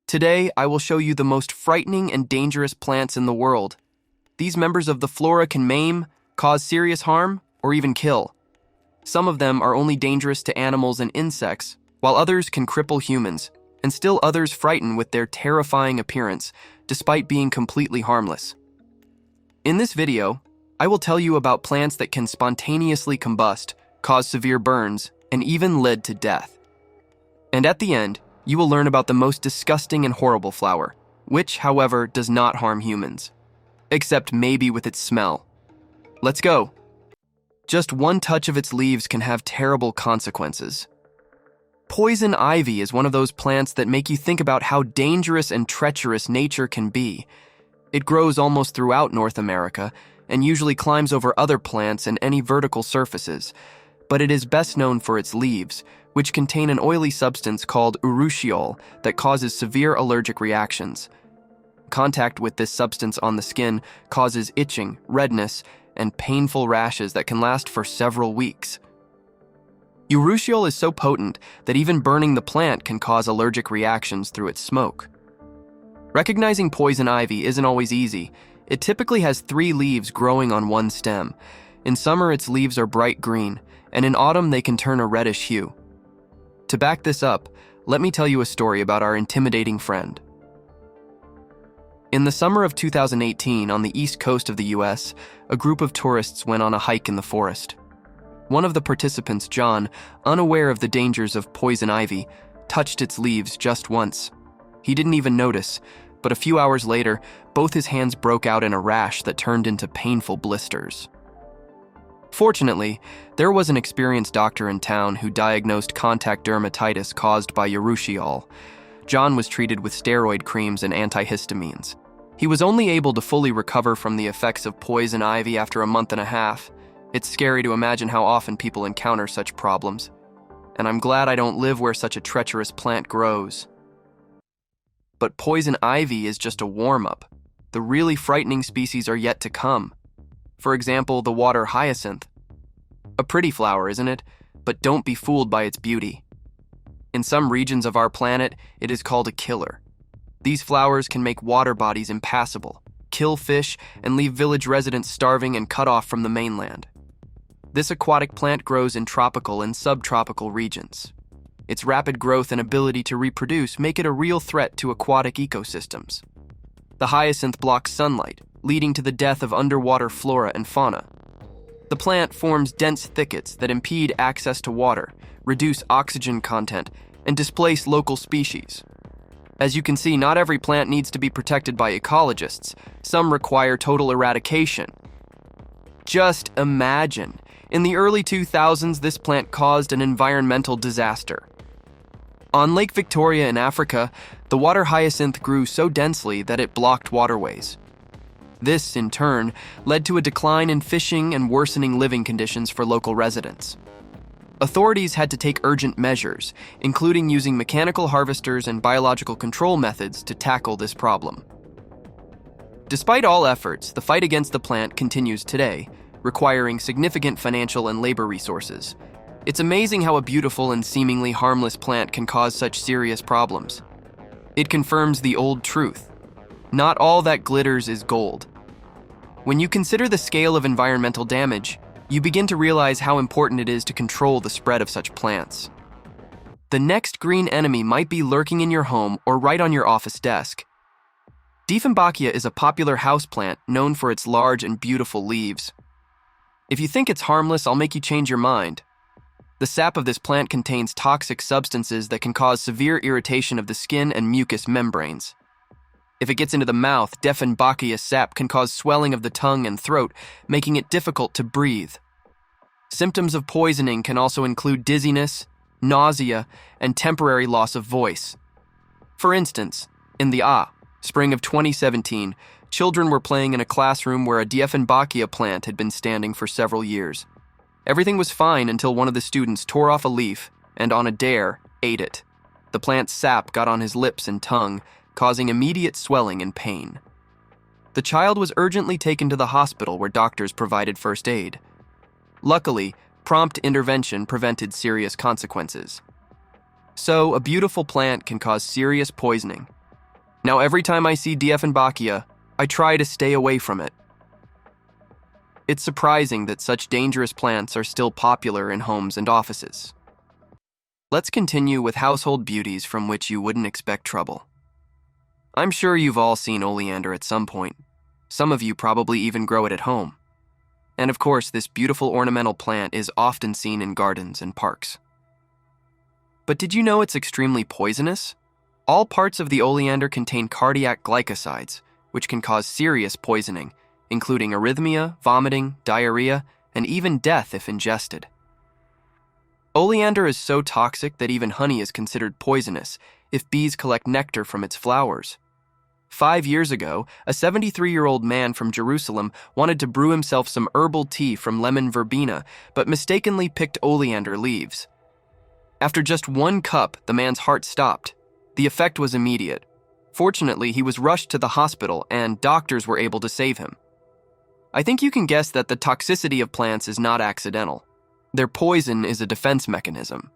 Today, I will show you the most frightening and dangerous plants in the world. These members of the flora can maim, cause serious harm, or even kill. Some of them are only dangerous to animals and insects, while others can cripple humans, and still others frighten with their terrifying appearance, despite being completely harmless. In this video, I will tell you about plants that can spontaneously combust, cause severe burns, and even lead to death. And at the end, you will learn about the most disgusting and horrible flower, which, however, does not harm humans. Except maybe with its smell. Let's go. Just one touch of its leaves can have terrible consequences. Poison ivy is one of those plants that make you think about how dangerous and treacherous nature can be. It grows almost throughout North America and usually climbs over other plants and any vertical surfaces, but it is best known for its leaves, which contain an oily substance called urushiol that causes severe allergic reactions. Contact with this substance on the skin causes itching, redness, and painful rashes that can last for several weeks. Urushiol is so potent that even burning the plant can cause allergic reactions through its smoke. Recognizing poison ivy isn't always easy. It typically has 3 leaves growing on one stem. In summer, its leaves are bright green, and in autumn they can turn a reddish hue. To back this up, let me tell you a story about our intimidating friend. In the summer of 2018, on the east coast of the US, a group of tourists went on a hike in the forest. One of the participants, John, unaware of the dangers of poison ivy, touched its leaves just once. He didn't even notice, but a few hours later, both his hands broke out in a rash that turned into painful blisters. Fortunately, there was an experienced doctor in town who diagnosed contact dermatitis caused by urushiol. John was treated with steroid creams and antihistamines. He was only able to fully recover from the effects of poison ivy after a month and a half. It's scary to imagine how often people encounter such problems. And I'm glad I don't live where such a treacherous plant grows. But poison ivy is just a warm-up. The really frightening species are yet to come. For example, the water hyacinth. A pretty flower, isn't it? But don't be fooled by its beauty. In some regions of our planet, it is called a killer. These flowers can make water bodies impassable, kill fish, and leave village residents starving and cut off from the mainland. This aquatic plant grows in tropical and subtropical regions. Its rapid growth and ability to reproduce make it a real threat to aquatic ecosystems. The hyacinth blocks sunlight, leading to the death of underwater flora and fauna. The plant forms dense thickets that impede access to water, reduce oxygen content, and displace local species. As you can see, not every plant needs to be protected by ecologists. Some require total eradication. Just imagine, in the early 2000s, this plant caused an environmental disaster. On Lake Victoria in Africa, the water hyacinth grew so densely that it blocked waterways. This, in turn, led to a decline in fishing and worsening living conditions for local residents. Authorities had to take urgent measures, including using mechanical harvesters and biological control methods to tackle this problem. Despite all efforts, the fight against the plant continues today, requiring significant financial and labor resources. It's amazing how a beautiful and seemingly harmless plant can cause such serious problems. It confirms the old truth: not all that glitters is gold. When you consider the scale of environmental damage, you begin to realize how important it is to control the spread of such plants. The next green enemy might be lurking in your home or right on your office desk. Dieffenbachia is a popular houseplant known for its large and beautiful leaves. If you think it's harmless, I'll make you change your mind. The sap of this plant contains toxic substances that can cause severe irritation of the skin and mucous membranes. If it gets into the mouth, Dieffenbachia sap can cause swelling of the tongue and throat, making it difficult to breathe. Symptoms of poisoning can also include dizziness, nausea, and temporary loss of voice. For instance, in the spring of 2017, children were playing in a classroom where a Dieffenbachia plant had been standing for several years. Everything was fine until one of the students tore off a leaf and, on a dare, ate it. The plant's sap got on his lips and tongue, causing immediate swelling and pain. The child was urgently taken to the hospital where doctors provided first aid. Luckily, prompt intervention prevented serious consequences. So, a beautiful plant can cause serious poisoning. Now every time I see Dieffenbachia, I try to stay away from it. It's surprising that such dangerous plants are still popular in homes and offices. Let's continue with household beauties from which you wouldn't expect trouble. I'm sure you've all seen oleander at some point. Some of you probably even grow it at home. And of course, this beautiful ornamental plant is often seen in gardens and parks. But did you know it's extremely poisonous? All parts of the oleander contain cardiac glycosides, which can cause serious poisoning, including arrhythmia, vomiting, diarrhea, and even death if ingested. Oleander is so toxic that even honey is considered poisonous if bees collect nectar from its flowers. 5 years ago, a 73-year-old man from Jerusalem wanted to brew himself some herbal tea from lemon verbena, but mistakenly picked oleander leaves. After just 1 cup, the man's heart stopped. The effect was immediate. Fortunately, he was rushed to the hospital and doctors were able to save him. I think you can guess that the toxicity of plants is not accidental. Their poison is a defense mechanism.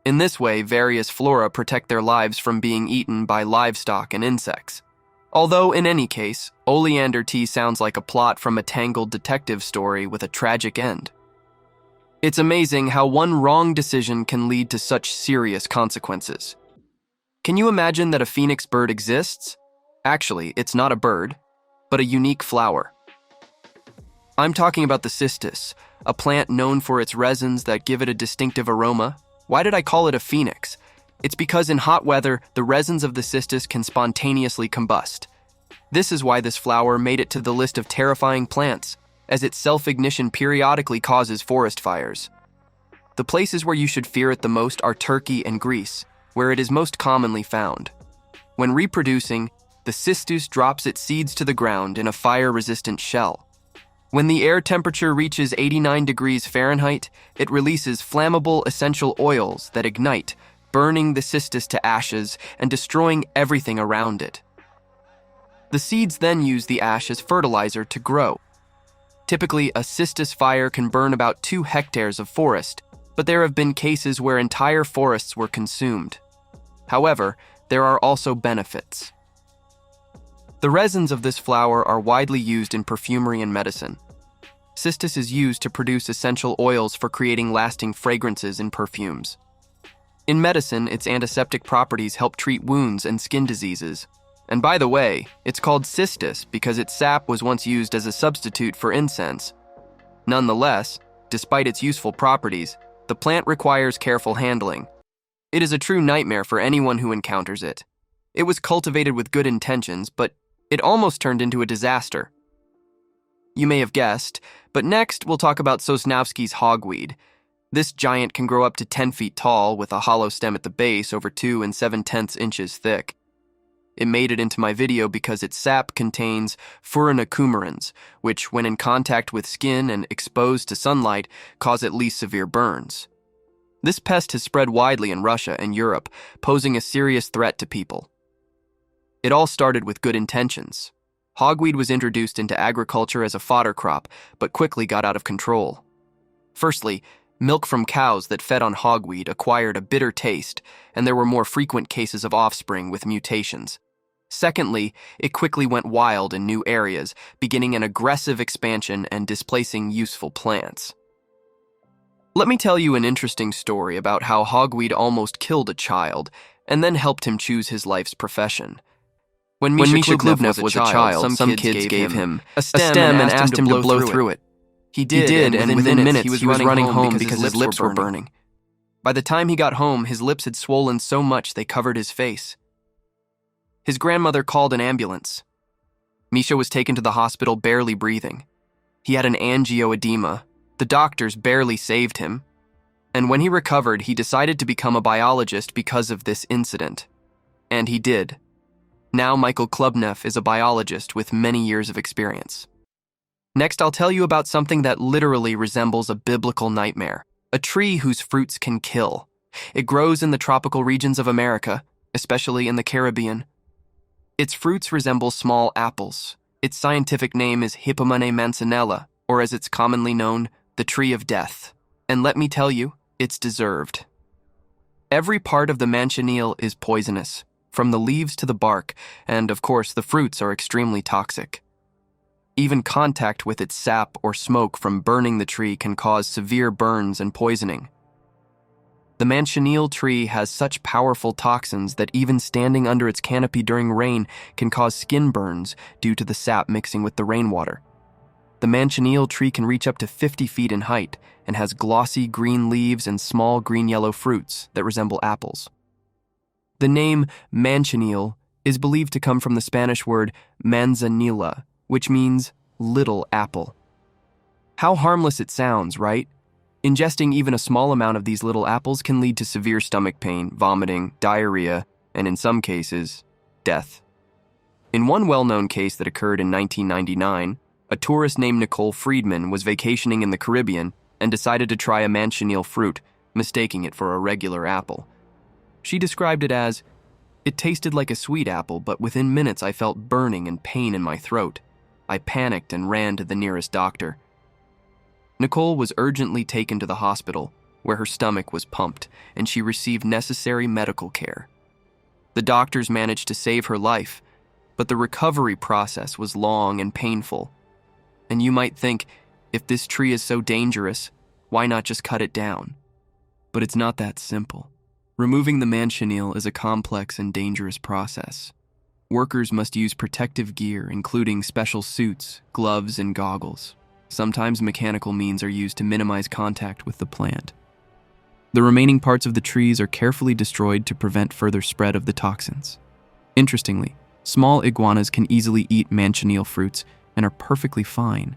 In this way, various flora protect their lives from being eaten by livestock and insects. Although, in any case, oleander tea sounds like a plot from a tangled detective story with a tragic end. It's amazing how one wrong decision can lead to such serious consequences. Can you imagine that a phoenix bird exists? Actually, it's not a bird, but a unique flower. I'm talking about the cistus, a plant known for its resins that give it a distinctive aroma. Why did I call it a phoenix? It's because in hot weather, the resins of the cistus can spontaneously combust. This is why this flower made it to the list of terrifying plants, as its self-ignition periodically causes forest fires. The places where you should fear it the most are Turkey and Greece, where it is most commonly found. When reproducing, the cistus drops its seeds to the ground in a fire-resistant shell. When the air temperature reaches 89 degrees Fahrenheit, it releases flammable essential oils that ignite, burning the cistus to ashes and destroying everything around it. The seeds then use the ash as fertilizer to grow. Typically, a cistus fire can burn about 2 hectares of forest, but there have been cases where entire forests were consumed. However, there are also benefits. The resins of this flower are widely used in perfumery and medicine. Cistus is used to produce essential oils for creating lasting fragrances in perfumes. In medicine, its antiseptic properties help treat wounds and skin diseases. And by the way, it's called cistus because its sap was once used as a substitute for incense. Nonetheless, despite its useful properties, the plant requires careful handling. It is a true nightmare for anyone who encounters it. It was cultivated with good intentions, but it almost turned into a disaster. You may have guessed, but next we'll talk about Sosnowsky's hogweed. This giant can grow up to 10 feet tall with a hollow stem at the base over 2 7/10 inches thick. It made it into my video because its sap contains furanocoumarins, which, when in contact with skin and exposed to sunlight, cause at least severe burns. This pest has spread widely in Russia and Europe, posing a serious threat to people. It all started with good intentions. Hogweed was introduced into agriculture as a fodder crop, but quickly got out of control. Firstly, milk from cows that fed on hogweed acquired a bitter taste, and there were more frequent cases of offspring with mutations. Secondly, it quickly went wild in new areas, beginning an aggressive expansion and displacing useful plants. Let me tell you an interesting story about how hogweed almost killed a child, and then helped him choose his life's profession. When Misha Klubnev was a child, some kids gave him a stem and asked him to blow through it. He did, and within minutes he was running home because his lips were burning. By the time he got home, his lips had swollen so much they covered his face. His grandmother called an ambulance. Misha was taken to the hospital barely breathing. He had an angioedema. The doctors barely saved him. And when he recovered, he decided to become a biologist because of this incident. And he did. Now Michael Klubnev is a biologist with many years of experience. Next, I'll tell you about something that literally resembles a biblical nightmare, a tree whose fruits can kill. It grows in the tropical regions of America, especially in the Caribbean. Its fruits resemble small apples. Its scientific name is Hippomene mancinella, or as it's commonly known, the tree of death. And let me tell you, it's deserved. Every part of the Manchineel is poisonous, from the leaves to the bark, and of course the fruits are extremely toxic. Even contact with its sap or smoke from burning the tree can cause severe burns and poisoning. The Manchineel tree has such powerful toxins that even standing under its canopy during rain can cause skin burns due to the sap mixing with the rainwater. The Manchineel tree can reach up to 50 feet in height and has glossy green leaves and small green-yellow fruits that resemble apples. The name Manchineel is believed to come from the Spanish word manzanilla, which means little apple. How harmless it sounds, right? Ingesting even a small amount of these little apples can lead to severe stomach pain, vomiting, diarrhea, and in some cases, death. In one well-known case that occurred in 1999, a tourist named Nicole Friedman was vacationing in the Caribbean and decided to try a Manchineel fruit, mistaking it for a regular apple. She described it as, "It tasted like a sweet apple, but within minutes I felt burning and pain in my throat. I panicked and ran to the nearest doctor." Nicole was urgently taken to the hospital, where her stomach was pumped, and she received necessary medical care. The doctors managed to save her life, but the recovery process was long and painful. And you might think, if this tree is so dangerous, why not just cut it down? But it's not that simple. Removing the Manchineel is a complex and dangerous process. Workers must use protective gear, including special suits, gloves, and goggles. Sometimes mechanical means are used to minimize contact with the plant. The remaining parts of the trees are carefully destroyed to prevent further spread of the toxins. Interestingly, small iguanas can easily eat Manchineel fruits and are perfectly fine.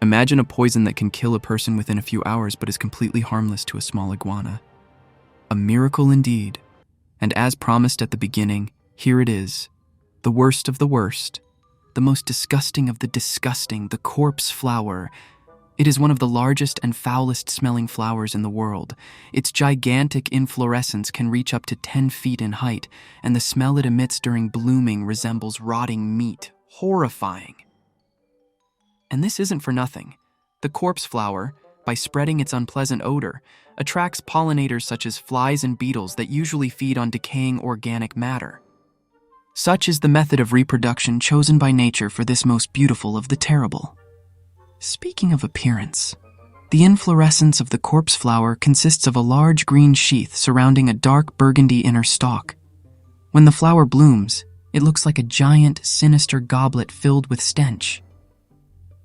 Imagine a poison that can kill a person within a few hours but is completely harmless to a small iguana. A miracle indeed. And as promised at the beginning, here it is, the worst of the worst. The most disgusting of the disgusting, the corpse flower. It is one of the largest and foulest smelling flowers in the world. Its gigantic inflorescence can reach up to 10 feet in height, and the smell it emits during blooming resembles rotting meat. Horrifying. And this isn't for nothing. The corpse flower, by spreading its unpleasant odor, attracts pollinators such as flies and beetles that usually feed on decaying organic matter. Such is the method of reproduction chosen by nature for this most beautiful of the terrible. Speaking of appearance, the inflorescence of the corpse flower consists of a large green sheath surrounding a dark burgundy inner stalk. When the flower blooms, it looks like a giant, sinister goblet filled with stench.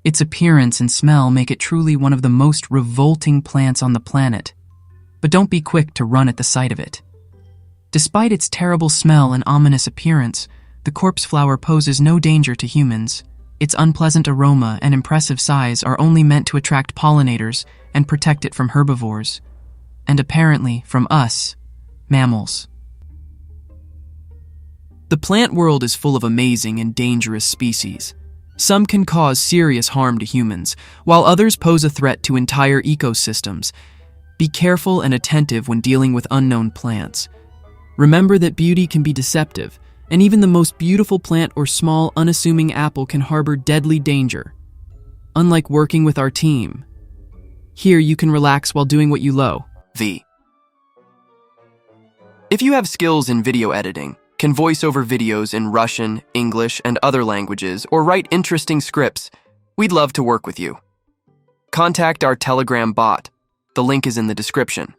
Its appearance and smell make it truly one of the most revolting plants on the planet, but don't be quick to run at the sight of it. Despite its terrible smell and ominous appearance, the corpse flower poses no danger to humans. Its unpleasant aroma and impressive size are only meant to attract pollinators and protect it from herbivores, and apparently from us, mammals. The plant world is full of amazing and dangerous species. Some can cause serious harm to humans, while others pose a threat to entire ecosystems. Be careful and attentive when dealing with unknown plants. Remember that beauty can be deceptive, and even the most beautiful plant or small, unassuming apple can harbor deadly danger. Unlike working with our team, here you can relax while doing what you love. If you have skills in video editing, can voice over videos in Russian, English, and other languages, or write interesting scripts, we'd love to work with you. Contact our Telegram bot. The link is in the description.